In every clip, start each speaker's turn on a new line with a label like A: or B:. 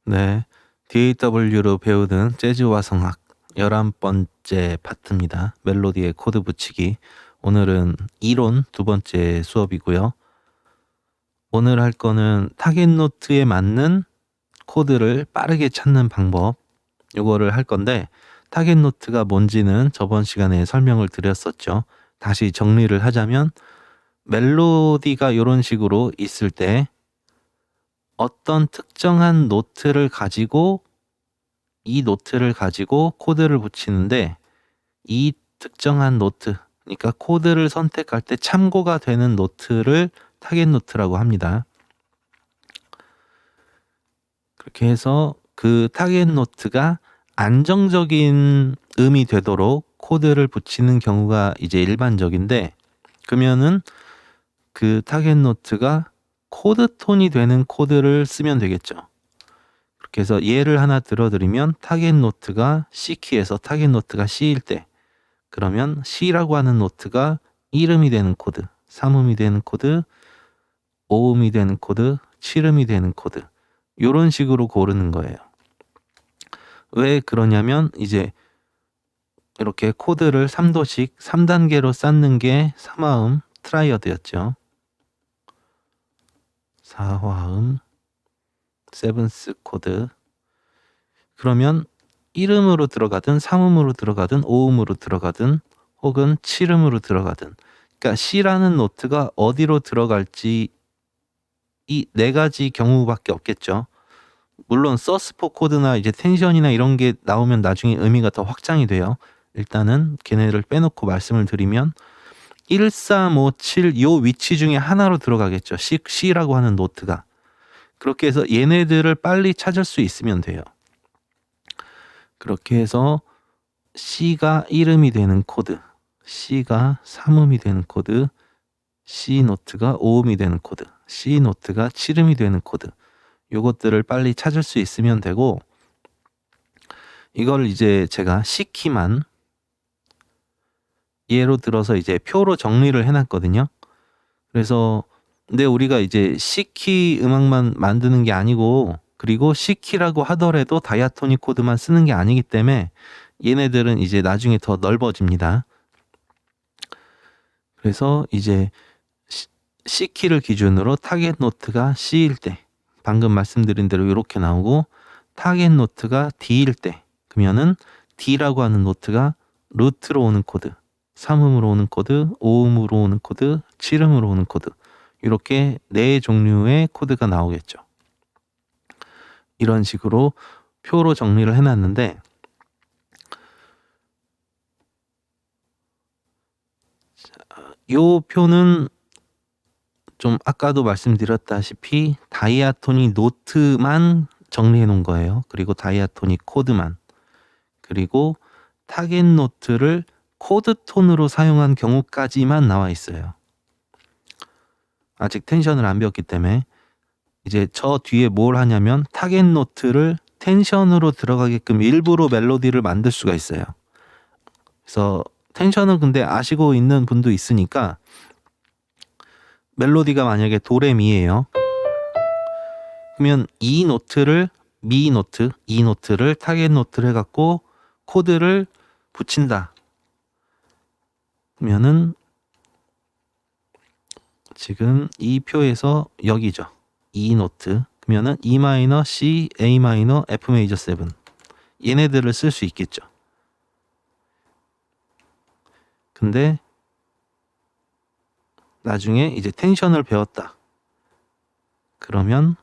A: 네, DAW로 배우는 재즈와 성악 11번째 파트입니다. 멜로디에 코드 붙이기. 오늘은 이론 두 번째 수업이고요. 오늘 할 거는 타겟 노트에 맞는 코드를 빠르게 찾는 방법, 요거를 할 건데, 타겟 노트가 뭔지는 저번 시간에 설명을 드렸었죠. 다시 정리를 하자면 멜로디가 이런 식으로 있을 때 어떤 특정한 노트를 가지고 이 노트를 가지고 코드를 붙이는데, 이 특정한 노트, 그러니까 코드를 선택할 때 참고가 되는 노트를 타겟 노트라고 합니다. 그렇게 해서 그 타겟 노트가 안정적인 음이 되도록 코드를 붙이는 경우가 이제 일반적인데, 그러면은 그 타겟 노트가 코드 톤이 되는 코드를 쓰면 되겠죠. 그렇게 해서 예를 하나 들어드리면, 타겟 노트가 C키에서 타겟 노트가 C일 때, 그러면 C라고 하는 노트가 1음이 되는 코드, 3음이 되는 코드, 5음이 되는 코드, 7음이 되는 코드, 이런 식으로 고르는 거예요. 왜 그러냐면 이제 이렇게 코드를 3도씩 3단계로 쌓는 게 3화음 트라이어드였죠. 4화음 세븐스 코드. 그러면 1음으로 들어가든 3음으로 들어가든 5음으로 들어가든 혹은 7음으로 들어가든, 그러니까 C라는 노트가 어디로 들어갈지 이 네 가지 경우밖에 없겠죠. 물론 서스4 코드나 이제 텐션이나 이런 게 나오면 나중에 의미가 더 확장이 돼요. 일단은 걔네를 빼놓고 말씀을 드리면 1, 3, 5, 7 요 위치 중에 하나로 들어가겠죠. C라고 하는 노트가. 그렇게 해서 얘네들을 빨리 찾을 수 있으면 돼요. 그렇게 해서 C가 1음이 되는 코드, C가 3음이 되는 코드, C 노트가 5음이 되는 코드, C 노트가 7음이 되는 코드, 요것들을 빨리 찾을 수 있으면 되고, 이걸 이제 제가 C키만 예로 들어서 이제 표로 정리를 해놨거든요. 그래서 근데 우리가 이제 C키 음악만 만드는 게 아니고, 그리고 C키라고 하더라도 다이아토닉 코드만 쓰는 게 아니기 때문에 얘네들은 이제 나중에 더 넓어집니다. 그래서 이제 C키를 기준으로 타겟 노트가 C일 때 방금 말씀드린 대로 이렇게 나오고, 타겟 노트가 D일 때 그러면은 D라고 하는 노트가 루트로 오는 코드, 3음으로 오는 코드, 5음으로 오는 코드, 7음으로 오는 코드, 이렇게 네 종류의 코드가 나오겠죠. 이런 식으로 표로 정리를 해놨는데, 요 표는 좀 아까도 말씀드렸다시피 다이아토닉 노트만 정리해 놓은 거예요. 그리고 다이아토닉 코드만. 그리고 타겟 노트를 코드 톤으로 사용한 경우까지만 나와 있어요. 아직 텐션을 안 배웠기 때문에. 이제 저 뒤에 뭘 하냐면 타겟 노트를 텐션으로 들어가게끔 일부러 멜로디를 만들 수가 있어요. 그래서 텐션은 근데 아시고 있는 분도 있으니까, 멜로디가 만약에 도레미예요. 그러면 이 노트를 이 노트를 타겟 노트를 해갖고 코드를 붙인다. 그러면은 지금 이 표에서 여기죠. 이 노트. 그러면은 E 마이너, C, A 마이너, F 메이저 7. 얘네들을 쓸 수 있겠죠. 근데 나중에 이제 텐션을 배웠다. 그러면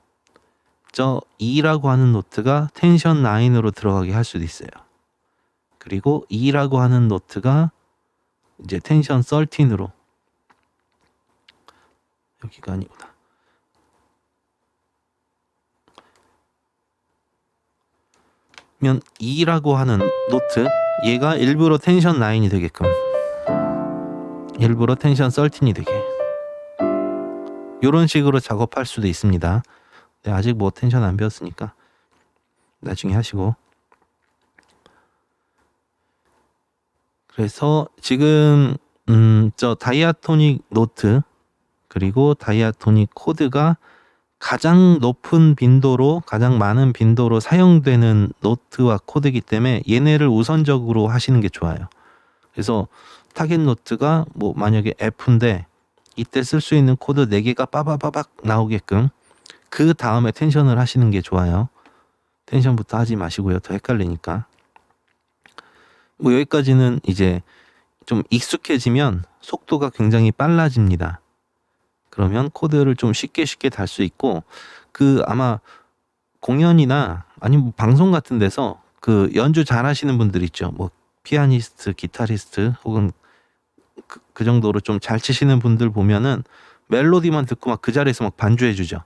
A: 저 E라고 하는 노트가 텐션 9으로 들어가게 할 수도 있어요. 그리고 E라고 하는 노트가 이제 텐션 13으로, 여기가 아니구나. 그러면 E라고 하는 노트, 얘가 일부러 텐션 9이 되게끔, 일부러 텐션 13이 되게, 이런 식으로 작업할 수도 있습니다. 네, 아직 뭐 텐션 안 배웠으니까 나중에 하시고. 그래서 지금 저 다이아토닉 노트 그리고 다이아토닉 코드가 가장 높은 빈도로 가장 많은 빈도로 사용되는 노트와 코드이기 때문에 얘네를 우선적으로 하시는 게 좋아요. 그래서 타겟 노트가 뭐 만약에 F인데 이때 쓸 수 있는 코드 4개가 빠바바박 나오게끔 그 다음에 텐션을 하시는 게 좋아요. 텐션부터 하지 마시고요. 더 헷갈리니까. 뭐 여기까지는 이제 좀 익숙해지면 속도가 굉장히 빨라집니다. 그러면 코드를 좀 쉽게 달 수 있고, 그 아마 공연이나 아니면 뭐 방송 같은 데서 그 연주 잘하시는 분들 있죠. 뭐 피아니스트, 기타리스트 혹은 그 정도로 좀 잘 치시는 분들 보면은 멜로디만 듣고 막 그 자리에서 막 반주해 주죠.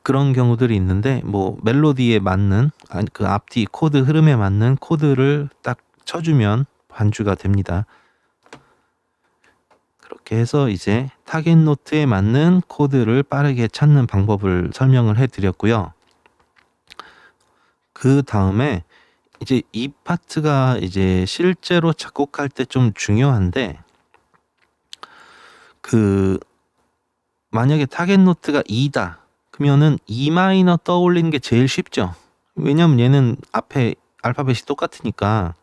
A: 그런 경우들이 있는데 뭐 멜로디에 맞는 그 앞뒤 코드 흐름에 맞는 코드를 딱 쳐주면 반주가 됩니다. 그렇게 해서 이제 타겟 노트에 맞는 코드를 빠르게 찾는 방법을 설명을 해드렸고요. 그 다음에 이제 이 파트가 이제 실제로 작곡할 때 좀 중요한데, 그 만약에 타겟 노트가 2다 그러면은 E 마이너 떠올리는 게 제일 쉽죠. 왜냐면 얘는 앞에 알파벳이 똑같으니까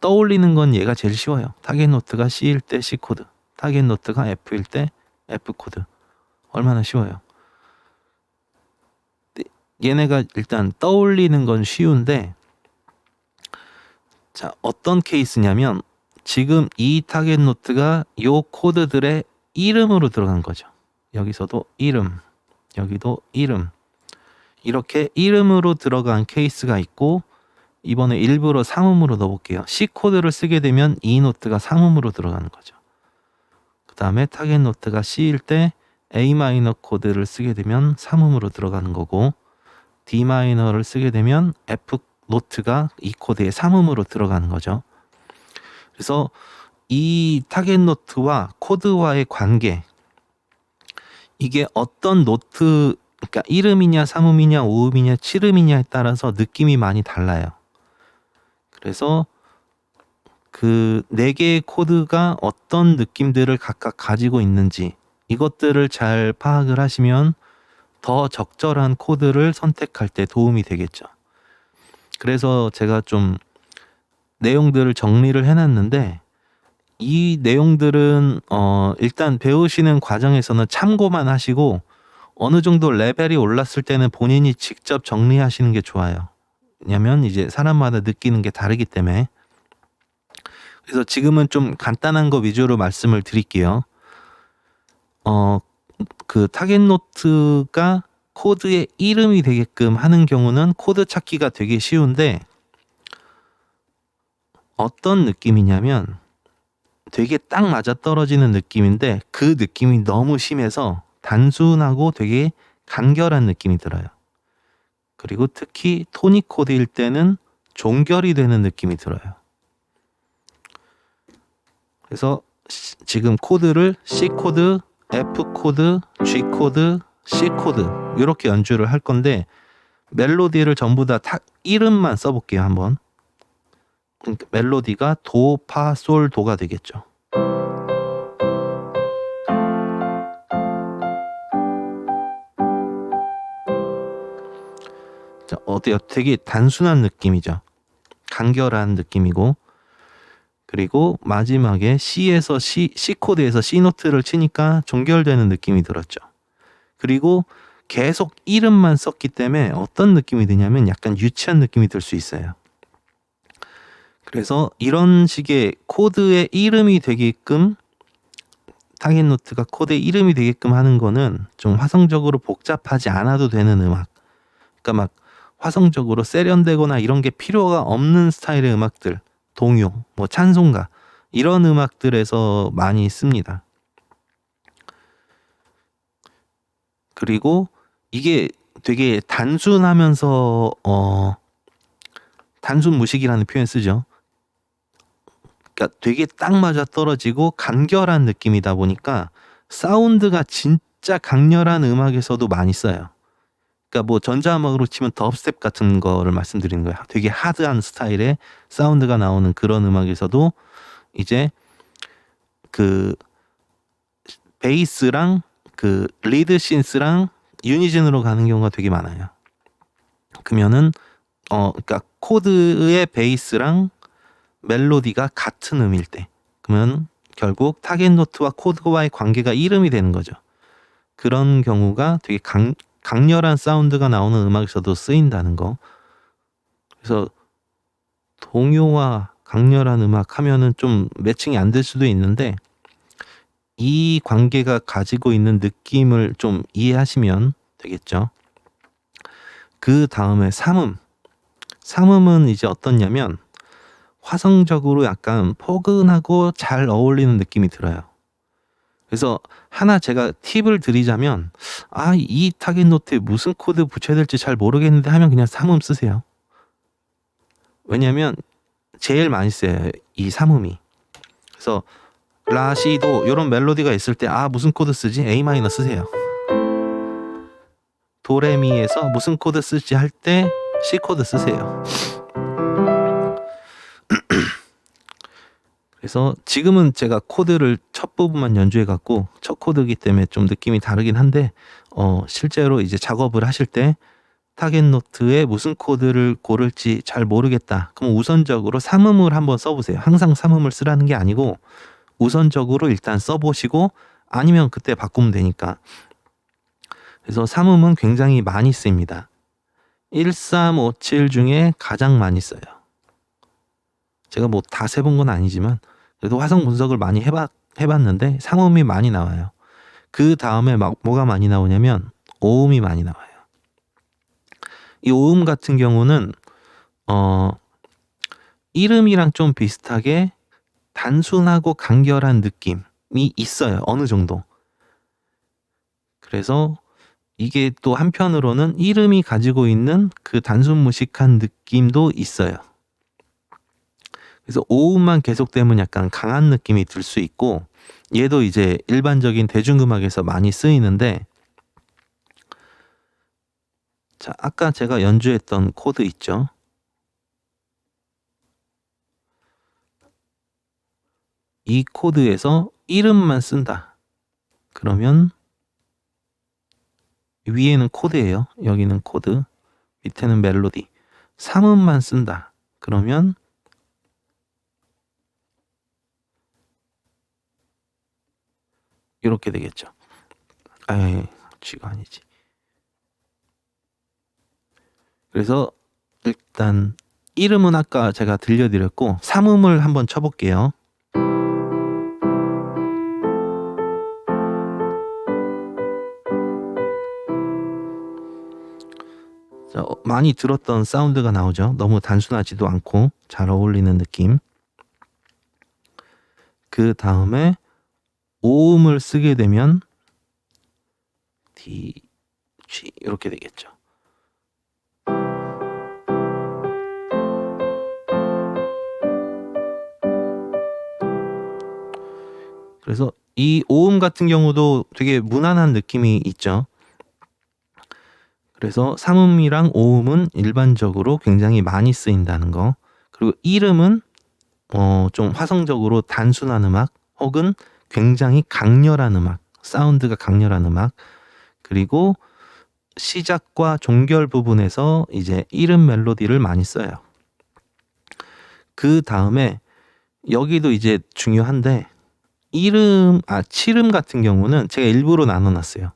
A: 떠올리는 건 얘가 제일 쉬워요. 타겟 노트가 C일 때 C 코드, 타겟 노트가 F일 때 F 코드. 얼마나 쉬워요. 얘네가 일단 떠올리는 건 쉬운데, 자, 어떤 케이스냐면 지금 이 타겟 노트가 요 코드들의 이름으로 들어간 거죠. 여기서도 이름, 여기도 이름. 이렇게 이름으로 들어간 케이스가 있고, 이번에 일부러 상음으로 넣어볼게요. C 코드를 쓰게 되면 이 노트가 상음으로 들어가는 거죠. 그 다음에 타겟 노트가 C일 때 A 마이너 코드를 쓰게 되면 삼음으로 들어가는 거고, D 마이너를 쓰게 되면 F 노트가 이 코드의 삼음으로 들어가는 거죠. 그래서 이 타겟 노트와 코드와의 관계, 이게 어떤 노트, 그러니까 1음이냐 3음이냐 5음이냐 7음이냐에 따라서 느낌이 많이 달라요. 그래서 그 4개의 코드가 어떤 느낌들을 각각 가지고 있는지 이것들을 잘 파악을 하시면 더 적절한 코드를 선택할 때 도움이 되겠죠. 그래서 제가 좀 내용들을 정리를 해놨는데, 이 내용들은 일단 배우시는 과정에서는 참고만 하시고 어느 정도 레벨이 올랐을 때는 본인이 직접 정리하시는 게 좋아요. 왜냐면 이제 사람마다 느끼는 게 다르기 때문에. 그래서 지금은 좀 간단한 거 위주로 말씀을 드릴게요. 그 타겟 노트가 코드의 이름이 되게끔 하는 경우는 코드 찾기가 되게 쉬운데, 어떤 느낌이냐면 되게 딱 맞아 떨어지는 느낌인데 그 느낌이 너무 심해서 단순하고 되게 간결한 느낌이 들어요. 그리고 특히 토닉 코드일 때는 종결이 되는 느낌이 들어요. 그래서 지금 코드를 C 코드, F 코드, G 코드, C 코드 이렇게 연주를 할 건데, 멜로디를 전부 다 이름만 써볼게요. 한번. 그러니까 멜로디가 도, 파, 솔, 도가 되겠죠. 자, 어때요? 되게 단순한 느낌이죠. 간결한 느낌이고, 그리고 마지막에 C에서 C 코드에서 C 노트를 치니까 종결되는 느낌이 들었죠. 그리고 계속 이름만 썼기 때문에 어떤 느낌이 드냐면 약간 유치한 느낌이 들 수 있어요. 그래서 이런 식의 코드의 이름이 되게끔, 타겟 노트가 코드의 이름이 되게끔 하는 거는 좀 화성적으로 복잡하지 않아도 되는 음악, 그러니까 막 화성적으로 세련되거나 이런 게 필요가 없는 스타일의 음악들, 동요, 뭐 찬송가 이런 음악들에서 많이 씁니다. 그리고 이게 되게 단순하면서 단순 무식이라는 표현 쓰죠. 그러니까 되게 딱 맞아 떨어지고 간결한 느낌이다 보니까 사운드가 진짜 강렬한 음악에서도 많이 써요. 그러니까 뭐 전자음악으로 치면 덥스텝 같은 거를 말씀드리는 거예요. 되게 하드한 스타일의 사운드가 나오는 그런 음악에서도 이제 그 베이스랑 그 리드 신스랑 유니즌으로 가는 경우가 되게 많아요. 그러면은 그러니까 코드의 베이스랑 멜로디가 같은 음일 때, 그러면 결국 타겟 노트와 코드와의 관계가 이름이 되는 거죠. 그런 경우가 되게 강렬한 사운드가 나오는 음악에서도 쓰인다는 거. 그래서 동요와 강렬한 음악 하면은 좀 매칭이 안 될 수도 있는데, 이 관계가 가지고 있는 느낌을 좀 이해하시면 되겠죠. 그 다음에 삼음. 삼음은 이제 어떻냐면 화성적으로 약간 포근하고 잘 어울리는 느낌이 들어요. 그래서 하나 제가 팁을 드리자면, 이 타겟 노트에 무슨 코드 붙여야 될지 잘 모르겠는데 하면 그냥 삼음 쓰세요. 왜냐면 제일 많이 써요, 이 삼음이. 그래서 라시도 이런 멜로디가 있을 때 무슨 코드 쓰지? A 마이너 쓰세요. 도레미에서 무슨 코드 쓸지 할 때 C 코드 쓰세요. 그래서 지금은 제가 코드를 첫 부분만 연주해 갖고 첫 코드이기 때문에 좀 느낌이 다르긴 한데, 실제로 이제 작업을 하실 때 타겟 노트에 무슨 코드를 고를지 잘 모르겠다, 그럼 우선적으로 삼음을 한번 써보세요. 항상 삼음을 쓰라는 게 아니고 우선적으로 일단 써보시고, 아니면 그때 바꾸면 되니까. 그래서 삼음은 굉장히 많이 쓰입니다. 1357 중에 가장 많이 써요. 제가 뭐 다 세본 건 아니지만 그래도 화성 분석을 많이 해봤는데 삼음이 많이 나와요. 그 다음에 뭐가 많이 나오냐면 오음이 많이 나와요. 이 오음 같은 경우는 이름이랑 좀 비슷하게 단순하고 간결한 느낌이 있어요, 어느 정도. 그래서 이게 또 한편으로는 이름이 가지고 있는 그 단순 무식한 느낌도 있어요. 그래서 오음만 계속되면 약간 강한 느낌이 들 수 있고, 얘도 이제 일반적인 대중음악에서 많이 쓰이는데, 자, 아까 제가 연주했던 코드 있죠? 이 코드에서 이름만 쓴다. 그러면 위에는 코드예요. 여기는 코드, 밑에는 멜로디. 삼음만 쓴다. 그러면 이렇게 되겠죠. G가 아니지. 그래서 일단 이름은 아까 제가 들려드렸고, 삼음을 한번 쳐볼게요. 자, 많이 들었던 사운드가 나오죠. 너무 단순하지도 않고 잘 어울리는 느낌. 그 다음에 오음을 쓰게 되면 D, G 이렇게 되겠죠. 그래서 이 오음 같은 경우도 되게 무난한 느낌이 있죠. 그래서 삼음이랑 오음은 일반적으로 굉장히 많이 쓰인다는 거. 그리고 이름은 좀 화성적으로 단순한 음악, 혹은 굉장히 강렬한 음악, 사운드가 강렬한 음악, 그리고 시작과 종결 부분에서 이제 이름 멜로디를 많이 써요. 그 다음에 여기도 이제 중요한데, 칠음 같은 경우는 제가 일부러 나눠놨어요.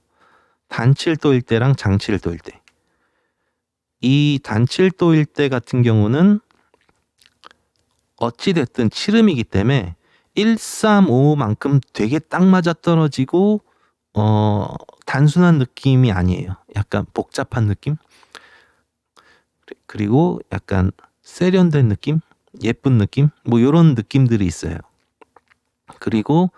A: 단칠도일 때랑 장칠도일 때. 이 단칠도일 때 같은 경우는 어찌됐든 칠음이기 때문에 135만큼 되게 딱 맞아떨어지고 단순한 느낌이 아니에요. 약간 복잡한 느낌? 그리고 약간 세련된 느낌? 예쁜 느낌? 뭐 이런 느낌들이 있어요. 그리고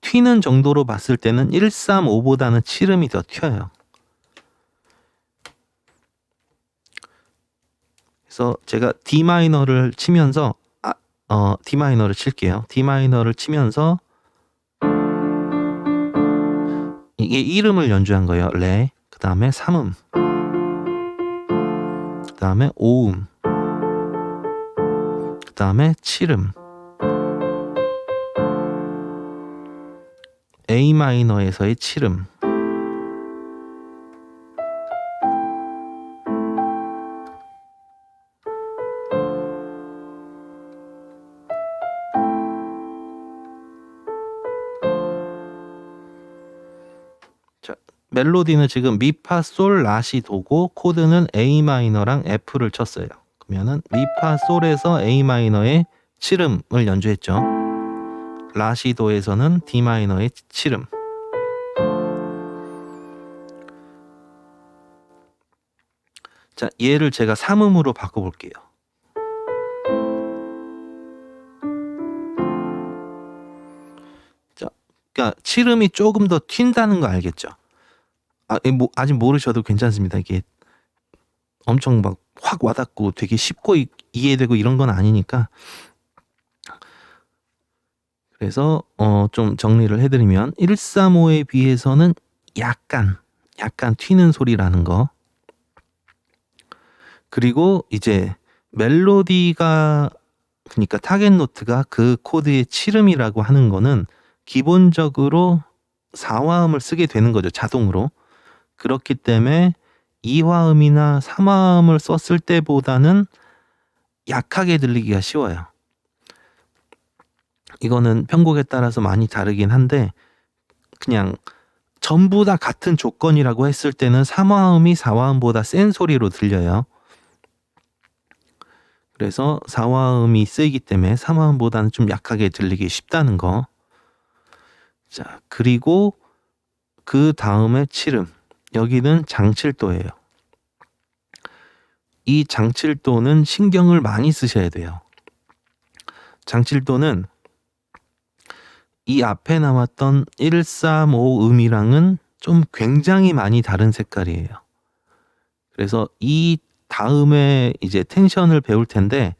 A: 튀는 정도로 봤을 때는 135보다는 칠음이 더 튀어요. 그래서 제가 D 마이너를 치면서 D 마이너를 칠게요. D 마이너를 치면서 이게 이름을 연주한 거예요. 레, 그 다음에 삼음, 그 다음에 오음, 그 다음에 칠음. A 마이너에서의 칠음. 멜로디는 지금 미파 솔 라시 도고 코드는 A 마이너랑 F를 쳤어요. 그러면은 미파 솔에서 A 마이너의 7음을 연주했죠. 라시도에서는 D 마이너의 7음. 자, 얘를 제가 3음으로 바꿔볼게요. 자, 그러니까 7음이 조금 더 튄다는 거 알겠죠? 아직 모르셔도 괜찮습니다. 이게 엄청 막 확 와닿고 되게 쉽고 이해되고 이런 건 아니니까. 그래서 좀 정리를 해드리면 135에 비해서는 약간 튀는 소리라는 거. 그리고 이제 멜로디가, 그러니까 타겟 노트가 그 코드의 7음이라고 하는 거는 기본적으로 4화음을 쓰게 되는 거죠, 자동으로. 그렇기 때문에 2화음이나 3화음을 썼을 때보다는 약하게 들리기가 쉬워요. 이거는 편곡에 따라서 많이 다르긴 한데, 그냥 전부 다 같은 조건이라고 했을 때는 3화음이 4화음보다 센 소리로 들려요. 그래서 4화음이 쓰이기 때문에 3화음보다는 좀 약하게 들리기 쉽다는 거. 자, 그리고 그 다음에 7음. 여기는 장칠도예요. 이 장칠도는 신경을 많이 쓰셔야 돼요. 장칠도는 이 앞에 나왔던 135음이랑은 좀 굉장히 많이 다른 색깔이에요. 그래서 이 다음에 이제 텐션을 배울 텐데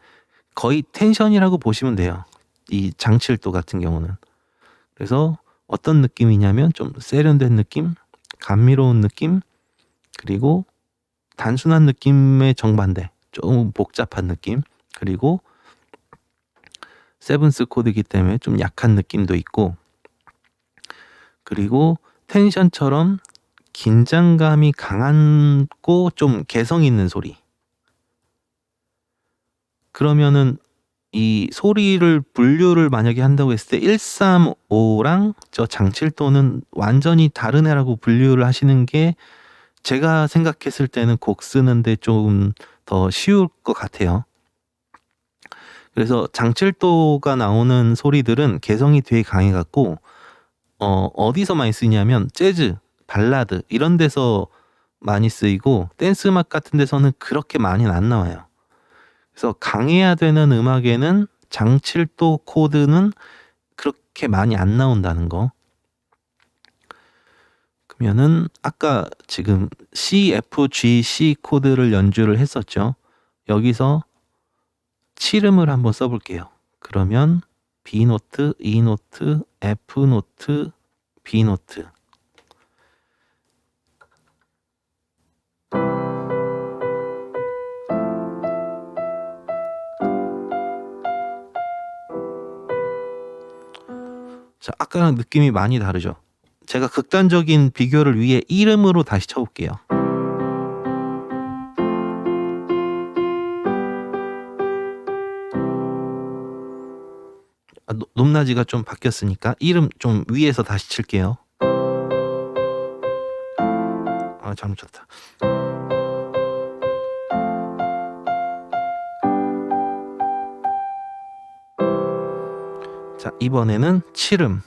A: 거의 텐션이라고 보시면 돼요. 이 장칠도 같은 경우는. 그래서 어떤 느낌이냐면 좀 세련된 느낌, 감미로운 느낌, 그리고 단순한 느낌의 정반대, 좀 복잡한 느낌, 그리고 세븐스 코드이기 때문에 좀 약한 느낌도 있고, 그리고 텐션처럼 긴장감이 강하고 좀 개성 있는 소리. 그러면은 이 소리를 분류를 만약에 한다고 했을 때 135랑 저 장칠도는 완전히 다른 애라고 분류를 하시는 게 제가 생각했을 때는 곡 쓰는데 좀 더 쉬울 것 같아요. 그래서 장칠도가 나오는 소리들은 개성이 되게 강해갖고 어디서 많이 쓰이냐면 재즈, 발라드 이런 데서 많이 쓰이고 댄스 음악 같은 데서는 그렇게 많이는 안 나와요. 그래서 강해야 되는 음악에는 장칠도 코드는 그렇게 많이 안 나온다는 거. 그러면은 아까 지금 C, F, G, C 코드를 연주를 했었죠. 여기서 7음을 한번 써볼게요. 그러면 B 노트, E 노트, F 노트, B 노트. 자, 아까랑 느낌이 많이 다르죠. 제가 극단적인 비교를 위해 1음으로 다시 쳐볼게요. 높낮이가 좀 바뀌었으니까 1음 좀 위에서 다시 칠게요. 잘못 쳤다. 자, 이번에는 7음.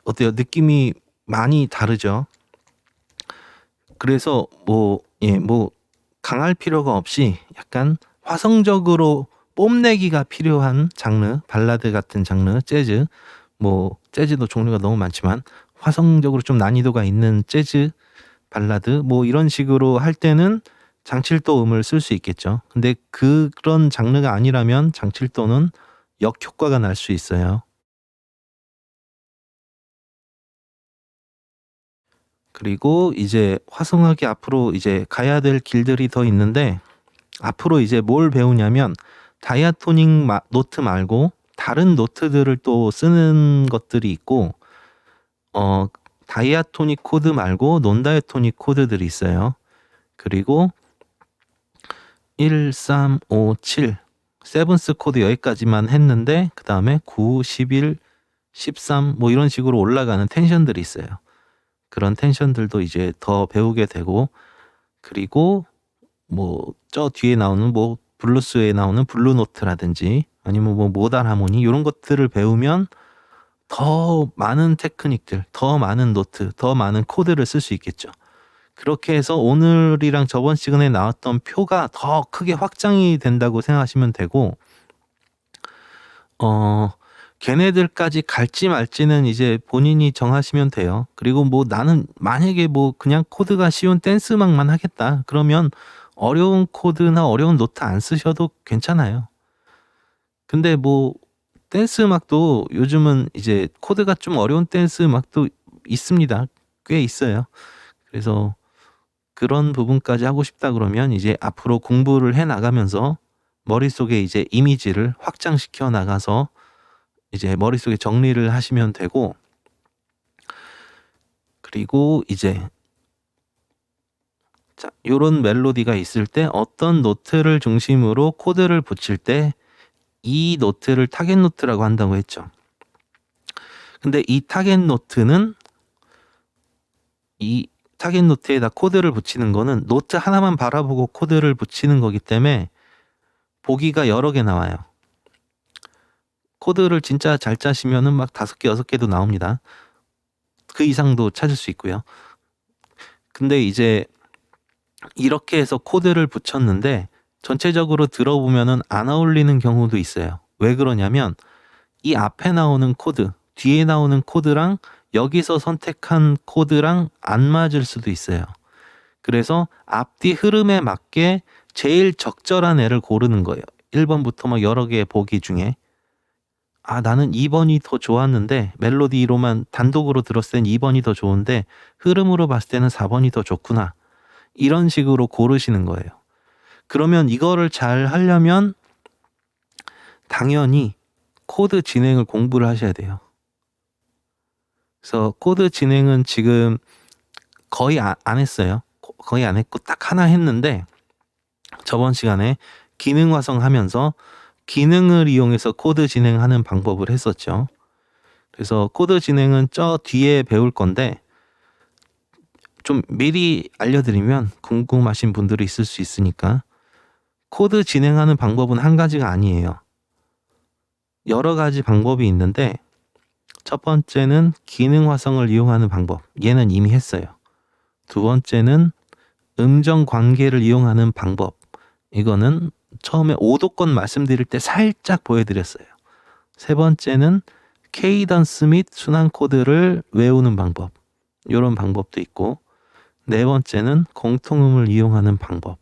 A: 어때요? 느낌이 많이 다르죠? 그래서 뭐 강할 필요가 없이 약간 화성적으로 뽐내기가 필요한 장르, 발라드 같은 장르, 재즈, 재즈도 종류가 너무 많지만 화성적으로 좀 난이도가 있는 재즈, 발라드 이런 식으로 할 때는 장칠도 음을 쓸 수 있겠죠. 근데 그런 장르가 아니라면 장칠도는 역효과가 날 수 있어요. 그리고 이제 화성하게 앞으로 이제 가야 될 길들이 더 있는데, 앞으로 이제 뭘 배우냐면 다이아토닉 노트 말고 다른 노트들을 또 쓰는 것들이 있고, 다이아토닉 코드 말고 논다이아토닉 코드들이 있어요. 그리고 1, 3, 5, 7 세븐스 코드 여기까지만 했는데 그 다음에 9, 11, 13 뭐 이런 식으로 올라가는 텐션들이 있어요. 그런 텐션들도 이제 더 배우게 되고, 그리고 뭐 저 뒤에 나오는 뭐 블루스에 나오는 블루 노트라든지 아니면 뭐 모달 하모니 이런 것들을 배우면 더 많은 테크닉들, 더 많은 노트, 더 많은 코드를 쓸 수 있겠죠. 그렇게 해서 오늘이랑 저번 시간에 나왔던 표가 더 크게 확장이 된다고 생각하시면 되고, 걔네들까지 갈지 말지는 이제 본인이 정하시면 돼요. 그리고 뭐 나는 만약에 뭐 그냥 코드가 쉬운 댄스 음악만 하겠다 그러면 어려운 코드나 어려운 노트 안 쓰셔도 괜찮아요. 근데 뭐 댄스 음악도 요즘은 이제 코드가 좀 어려운 댄스 음악도 있습니다. 꽤 있어요. 그래서 그런 부분까지 하고 싶다 그러면 이제 앞으로 공부를 해 나가면서 머릿속에 이제 이미지를 확장시켜 나가서 이제 머릿속에 정리를 하시면 되고, 그리고 이제 자, 요런 멜로디가 있을 때 어떤 노트를 중심으로 코드를 붙일 때 이 노트를 타겟 노트라고 한다고 했죠. 근데 이 타겟 노트는 이 타겟 노트에다 코드를 붙이는 거는 노트 하나만 바라보고 코드를 붙이는 거기 때문에 보기가 여러 개 나와요. 코드를 진짜 잘 짜시면은 막 5개, 6개도 나옵니다. 그 이상도 찾을 수 있고요. 근데 이제 이렇게 해서 코드를 붙였는데 전체적으로 들어보면은 안 어울리는 경우도 있어요. 왜 그러냐면 이 앞에 나오는 코드, 뒤에 나오는 코드랑 여기서 선택한 코드랑 안 맞을 수도 있어요. 그래서 앞뒤 흐름에 맞게 제일 적절한 애를 고르는 거예요. 1번부터 막 여러 개의 보기 중에 나는 2번이 더 좋았는데 멜로디로만 단독으로 들었을 땐 2번이 더 좋은데 흐름으로 봤을 때는 4번이 더 좋구나. 이런 식으로 고르시는 거예요. 그러면 이거를 잘 하려면 당연히 코드 진행을 공부를 하셔야 돼요. 그래서 코드 진행은 지금 거의 안 했어요. 거의 안 했고 딱 하나 했는데 저번 시간에 기능 화성하면서 기능을 이용해서 코드 진행하는 방법을 했었죠. 그래서 코드 진행은 저 뒤에 배울 건데 좀 미리 알려드리면 궁금하신 분들이 있을 수 있으니까, 코드 진행하는 방법은 한 가지가 아니에요. 여러 가지 방법이 있는데 첫 번째는 기능 화성을 이용하는 방법. 얘는 이미 했어요. 두 번째는 음정 관계를 이용하는 방법. 이거는 처음에 오도권 말씀드릴 때 살짝 보여드렸어요. 세 번째는 케이던스 및 순환 코드를 외우는 방법. 이런 방법도 있고, 네 번째는 공통음을 이용하는 방법.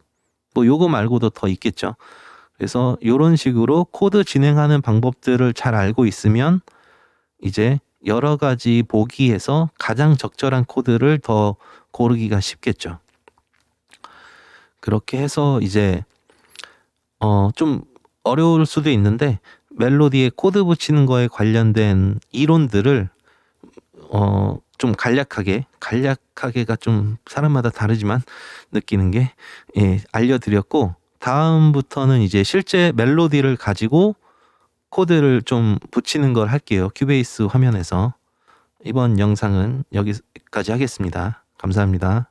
A: 뭐 요거 말고도 더 있겠죠. 그래서 이런 식으로 코드 진행하는 방법들을 잘 알고 있으면 이제 여러 가지 보기에서 가장 적절한 코드를 더 고르기가 쉽겠죠. 그렇게 해서 이제 좀 어려울 수도 있는데 멜로디에 코드 붙이는 거에 관련된 이론들을 좀 간략하게가 좀 사람마다 다르지만 느끼는 게 알려드렸고, 다음부터는 이제 실제 멜로디를 가지고 코드를 좀 붙이는 걸 할게요. 큐베이스 화면에서. 이번 영상은 여기까지 하겠습니다. 감사합니다.